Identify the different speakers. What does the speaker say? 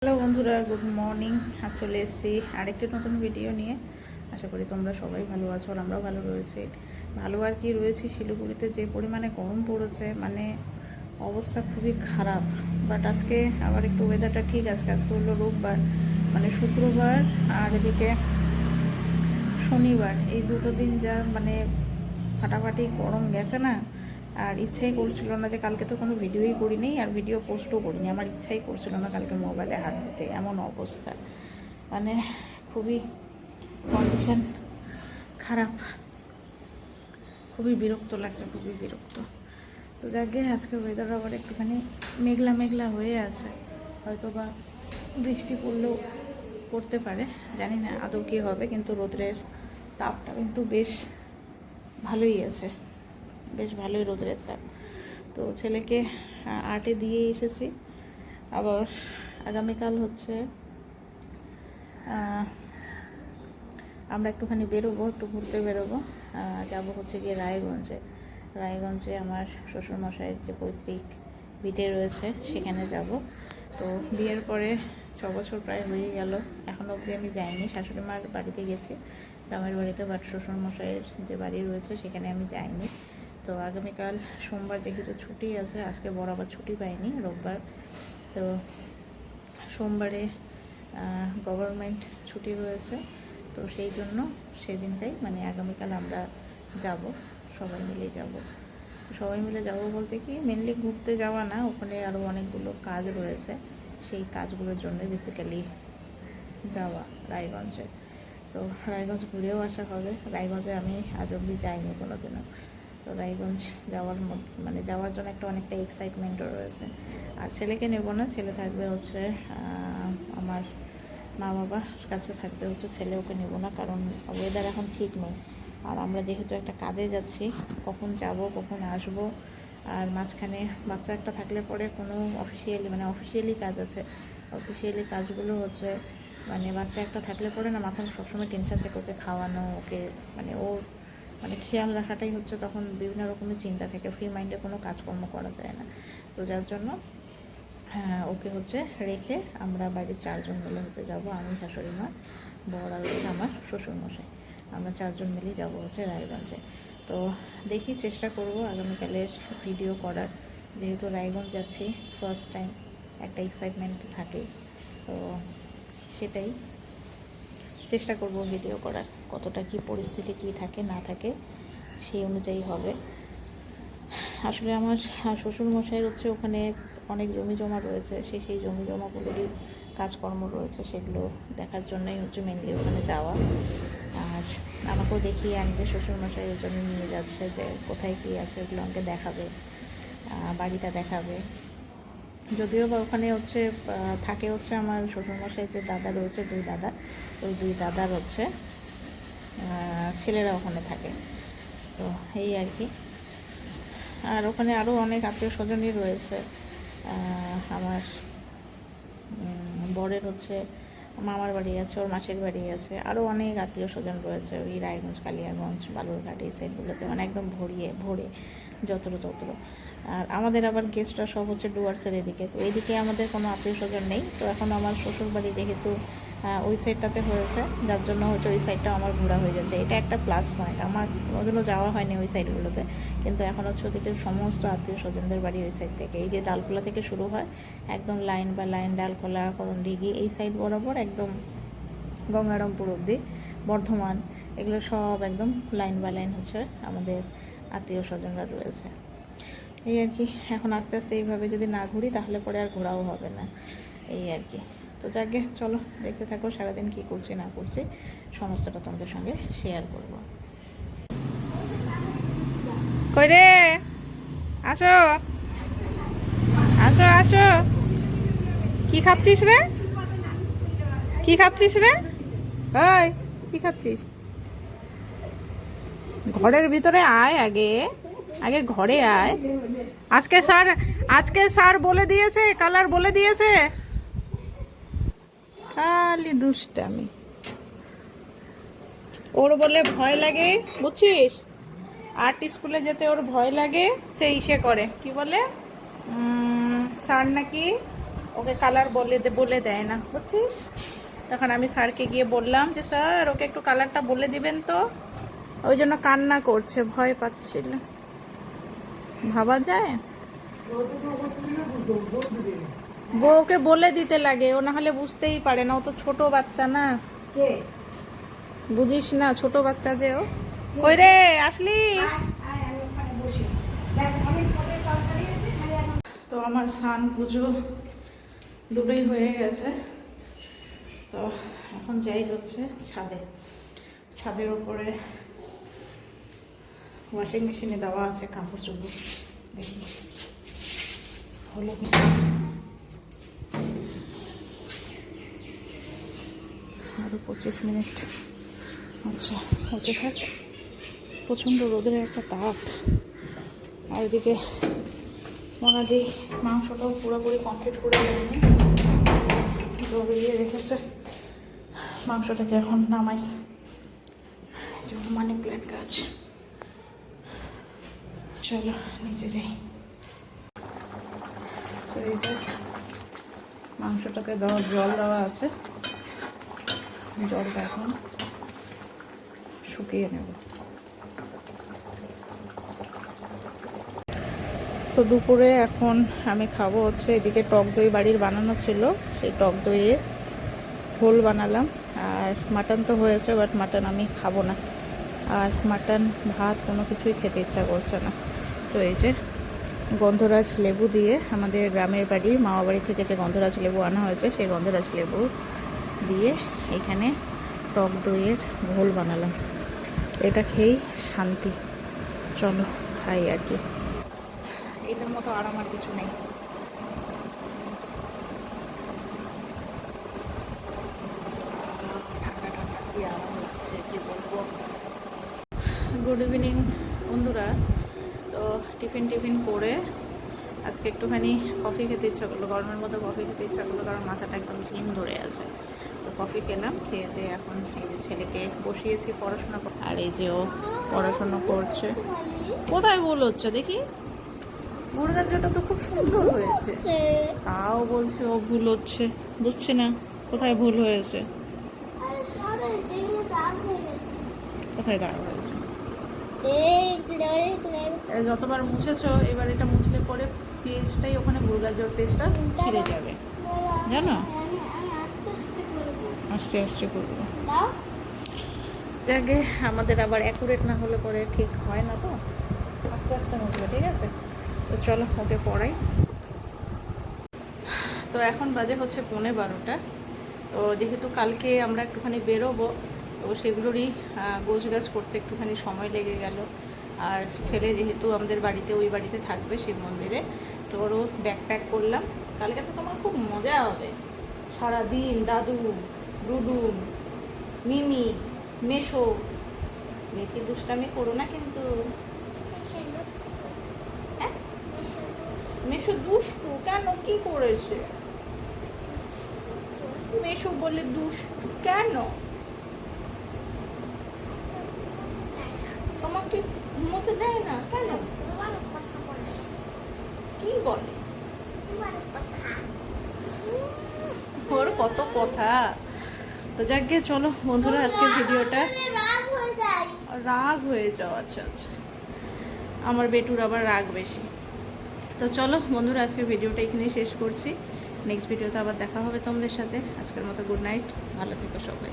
Speaker 1: Hello বন্ধুরা, good morning. আজ চলে এসেছি আরেকটি নতুন ভিডিও নিয়ে। আশা করি তোমরা সবাই ভালো আছো আর আমরাও ভালো রয়েছি। ভালো আর কি রয়েছি, শিলিগুড়িতে যে পরিমাণে গরম পড়েছে, মানে অবস্থা খুবই খারাপ। বাট আজকে আবার একটু ওয়েদারটা ঠিক আছে। আজকে হলো রোববার, মানে শুক্রবার আর এদিকে শনিবার, এই দুটো দিন যা মানে ফাটাফাটি গরম গেছে না। আর ইচ্ছাই করছিল না যে কালকে তো কোনো ভিডিওই করিনি আর ভিডিও পোস্টও করিনি। আমার ইচ্ছাই করছিল না কালকে মোবাইলে হাত দিতে, এমন অবস্থা। মানে খুবই কন্ডিশন খারাপ, খুবই বিরক্ত লাগছে, খুবই বিরক্ত। তো যাকে আজকে ওয়েদার আবার একটুখানি মেঘলা মেঘলা হয়ে আছে, হয়তো বা বৃষ্টি পড়লেও পড়তে পারে, জানি না আদৌ কী হবে। কিন্তু রোদ্রের তাপটা কিন্তু বেশ ভালোই আছে, বেশ ভালোই রোদের তাপ। তো ছেলেকে আর্টে দিয়ে এসেছি। আবার আগামীকাল হচ্ছে আমরা একটুখানি বেরোবো, একটু ঘুরতে বেরোবো। যাবো হচ্ছে গিয়ে রায়গঞ্জে। রায়গঞ্জে আমার শ্বশুরমশাইয়ের যে পৈতৃক ভিটে রয়েছে সেখানে যাব। তো বিয়ের পরে 6 বছর প্রায় হয়ে গেল, এখনও অবধি আমি যাইনি। শাশুড়ি মার বাড়িতে গেছি, গ্রামের বাড়িতে, বাট শ্বশুরমশাইয়ের যে বাড়ি রয়েছে সেখানে আমি যাইনি। তো আগামীকাল সোমবার যেহেতু ছুটি আছে, আজকে বরাবর ছুটি পাইনি, রোববার। তো সোমবারে গভর্নমেন্ট ছুটি রয়েছে, তো সেই জন্য সেদিনটাই মানে আগামীকাল আমরা যাব, সবাই মিলে যাব। সবাই মিলে যাব বলতে কি, মেনলি ঘুরতে যাওয়া না, ওখানে আরও অনেকগুলো কাজ রয়েছে, সেই কাজগুলোর জন্য বেসিক্যালি যাওয়া রায়গঞ্জে। তো রায়গঞ্জ ঘুরেও আসা হবে। রায়গঞ্জে আমি আজ অবধি যাইনি কোনোদিনও। তো রায়গঞ্জ যাওয়ার মধ্যে মানে যাওয়ার জন্য অনেকটা এক্সাইটমেন্টও রয়েছে। আর ছেলেকে নেব না, ছেলে থাকবে হচ্ছে আমার মা বাবার কাছে থাকবে হচ্ছে। ছেলে ওকে নেব না, কারণ ওয়েদার এখন ঠিক নেই। আর আমরা যেহেতু একটা কাজে যাচ্ছি, কখন যাব কখন আসব, আর মাঝখানে বাচ্চা একটা থাকলে পরে কোনো অফিসিয়ালি কাজ আছে। অফিসিয়ালি কাজগুলো হচ্ছে মানে বাচ্চা একটা থাকলে পরে না, মাথায় সবসময় টেনশন থাকে ওকে খাওয়ানো, ওকে মানে ওর মানে খেয়াল রাখাটাই হচ্ছে, তখন বিভিন্ন রকমের চিন্তা থাকে, ফ্রি মাইন্ডে কোনো কাজকর্ম করা যায় না। তো যার জন্য ওকে হচ্ছে রেখে আমরা বাড়ির 4 জন মিলে হচ্ছে যাবো। আমি, শাশুড়ি মা, বর আর হচ্ছে আমার শ্বশুরমশাই, আমরা 4 জন মিলেই যাবো হচ্ছে রায়গঞ্জে। তো দেখি, চেষ্টা করব আগামীকালের ভিডিও করার। যেহেতু রায়গঞ্জ যাচ্ছি ফার্স্ট টাইম, একটা এক্সাইটমেন্ট থাকে, তো সেটাই চেষ্টা করব ভিডিও করার। কতটা কি পরিস্থিতি কী থাকে না থাকে সেই অনুযায়ী হবে। আসলে আমার শ্বশুরমশাইয়ের হচ্ছে ওখানে অনেক জমি জমা রয়েছে, সেই জমি জমাগুলোরই কাজকর্ম রয়েছে, সেগুলো দেখার জন্যই হচ্ছে মেনলি ওখানে যাওয়া। আর আমাকেও দেখিয়ে আনবে, শ্বশুরমশাই ওই জন্য নিয়ে যাচ্ছে যে কোথায় কী আছে ওগুলো আমাকে দেখাবে, বাড়িটা দেখাবে। যদিও বা ওখানে হচ্ছে থাকে হচ্ছে আমার শ্বশুরমশাই যে দাদা রয়েছে, 2 দাদা, ওই 2 দাদার হচ্ছে ছেলেরা ওখানে থাকে। তো এই আর কি। আর ওখানে আরও অনেক আত্মীয় স্বজনই রয়েছে। আমার বরের হচ্ছে মামার বাড়ি আছে, ওর মাসির বাড়ি আছে, আরও অনেক আত্মীয় স্বজন রয়েছে ওই রায়গঞ্জ, কালিয়াগঞ্জ, বালুরঘাট, এই সাইডগুলোতে, মানে একদম ভরে যতটা। আর আমাদের আবার গেস্টরা সব হচ্ছে ডুয়ার্সের এদিকে। তো এইদিকে আমাদের কোনো আত্মীয় স্বজন নেই। তো এখন আমার শ্বশুরবাড়ি যেহেতু ওই সাইডটাতে হয়েছে, যার জন্য হচ্ছে ওই সাইডটাও আমার ঘোরা হয়ে যাচ্ছে। এটা একটা প্লাস পয়েন্ট। আমার কোনোদিনও যাওয়া হয়নি ওই সাইডগুলোতে, কিন্তু এখন হচ্ছে ওদিকে সমস্ত আত্মীয় স্বজনদের বাড়ি ওই সাইড থেকে। এই যে ডালখোলা থেকে শুরু হয়, একদম লাইন বা লাইন, ডালখোলা, করণডিঘি, এই সাইড বরাবর একদম গঙ্গারামপুর অবধি, বর্ধমান, এগুলো সব একদম লাইন বা লাইন হচ্ছে আমাদের আত্মীয় স্বজনরা রয়েছে। এই আর কি। এখন আস্তে আস্তে এইভাবে যদি না ঘুরি তাহলে পরে আর ঘোরাও হবে না, এই আর কি। তো যাকে চলো দেখতে থাকো, সারাদিন কী করছি না করছি সমস্তটা তোমাদের সঙ্গে শেয়ার করব। কই রে, আসো আসো আসো, কি খাচ্ছিস রে, কি খাচ্ছিস রে, ওই কি খাচ্ছিস? ঘরের ভিতরে আয়, আগে আগে ঘরে আয়। আজকে স্যার বলে দিয়েছে, কালার বলে দিয়েছে, খালি দুষ্টামি। ওর বলে ভয় লাগে, বুঝছিস? আর্ট স্কুলে যেতে ওর ভয় লাগে, সে ইসে করে, কি বলে, স্যার নাকি ওকে কালার বলে দেয় না, বুঝছিস? তখন আমি স্যারকে গিয়ে বললাম যে স্যার ওকে একটু কালারটা বলে দিবেন তো, ওই জন্য কান্না করছে, ভয় পাচ্ছিল। ভাবা যায়, বউকে বলে দিতে লাগে, ও না হলে বুঝতেই পারে না, ও তো ছোট বাচ্চা না, বুঝিস না, ছোট বাচ্চা যে ও। কই রে আসলি? তো আমার স্নান পুজো দুটোই হয়ে গেছে। তো এখন যাই হচ্ছে ছাদের উপরে ওয়াশিং মেশিনে দেওয়া আছে কাপড় চোপড়, দেখি হলো কি। আরো 25 মিনিট। আচ্ছা হচ্ছে থাক, প্রচণ্ড রোদের একটা তাপ। আর এদিকে ওনাদি মাংসটাও পুরোপুরি কমপ্লিট করে দেয়নি, রোদে দিয়ে রেখেছে। মাংসটাকে এখন নামাই, যেমন মানি প্ল্যান্ট গাছ। চলো নিচে যাই। তো এই যে মাংসটাকে জল দেওয়া আছে, জলটা এখন শুকিয়ে নেব। তো দুপুরে এখন আমি খাবো হচ্ছে, এদিকে টক দই বাড়ির বানানো ছিল, সেই টক দইয়ে ঘোল বানালাম। আর মাটন তো হয়েছে, বাট মাটন আমি খাবো না, আর মাটন ভাত কোনো কিছুই খেতে ইচ্ছা করছে না। তো এই যে গন্ধরাজ লেবু দিয়ে, আমাদের গ্রামের বাড়ি মামা বাড়ি থেকে যে গন্ধরাজ লেবু আনা হয়েছে, সেই গন্ধরাজ লেবু দিয়ে এখানে টক দইয়ের ঘোল বানালাম। এটা খেয়েই শান্তি। চলো খাই আর কি, এটার মতো আরাম আর কিছু নেই। ঠান্ডা ঠান্ডা কি আরাম লাগছে, কি বলবো। গুড ইভিনিং বন্ধুরা। তো টিফিন করে আজকে একটুখানি কফি খেতে ইচ্ছা করলো, গরমের মধ্যে কফি খেতে ইচ্ছা করলো, কারণ মাথাটা একদম ঝিম ধরে আছে। তো কফি খেলাম, খেয়ে দিয়ে এখন এই যে ছেলেকে বসিয়েছি পড়াশোনা, আর এই যে ও পড়াশোনা করছে। কোথায় ভুল হচ্ছে দেখি? মুরগাজটা তো খুব সুন্দর হয়েছে, তাও বলছে ও ভুল হচ্ছে, বুঝছি না কোথায় ভুল হয়েছে। কোথায় দাগ হয়েছে? যতবার মুছেছো, এবার এটা মুছলে পরে পেজটাই ওখানে মুরগাজোর পেজটা ছিঁড়ে যাবে, জানো? আস্তে আস্তে করবো, যাকে আমাদের আবার অ্যাকুরেট না হলে পরে ঠিক হয় না, তো আস্তে আস্তে মুছবে, ঠিক আছে? তো চলো ওকে পড়াই। তো এখন বাজে হচ্ছে 11:15। তো যেহেতু কালকে আমরা একটুখানি বেরোবো, তো সেগুলোরই গোছগাছ করতে একটুখানি সময় লেগে গেল। আর ছেলে যেহেতু আমাদের বাড়িতে, ওই বাড়িতে থাকবে শিব মন্দিরে, তো ওরও ব্যাকপ্যাক করলাম। কালকে তো তোমার খুব মজা হবে, সারাদিন দাদু, ডুডু, মিমি, মেশো, বেশি দুষ্টামি করো না কিন্তু। হ্যাঁ, মেশো দুষ্টু কেন? কি করেছে মেশো বলে দুষ্টু কেন? তোমাকে ঘুমোতে দেয় না কেন? কি বলে? ওর কত কথা। তো যাকে চলো বন্ধুরা, আজকের ভিডিওটা রাগ হয়ে যাও। আচ্ছা আচ্ছা, আমার বেটুর আবার রাগ বেশি। তো চলো বন্ধুরা, আজকের ভিডিওটা এখানেই শেষ করছি। নেক্সট ভিডিওতে আবার দেখা হবে তোমাদের সাথে। আজকের মতো গুড নাইট, ভালো থেকো সবাই।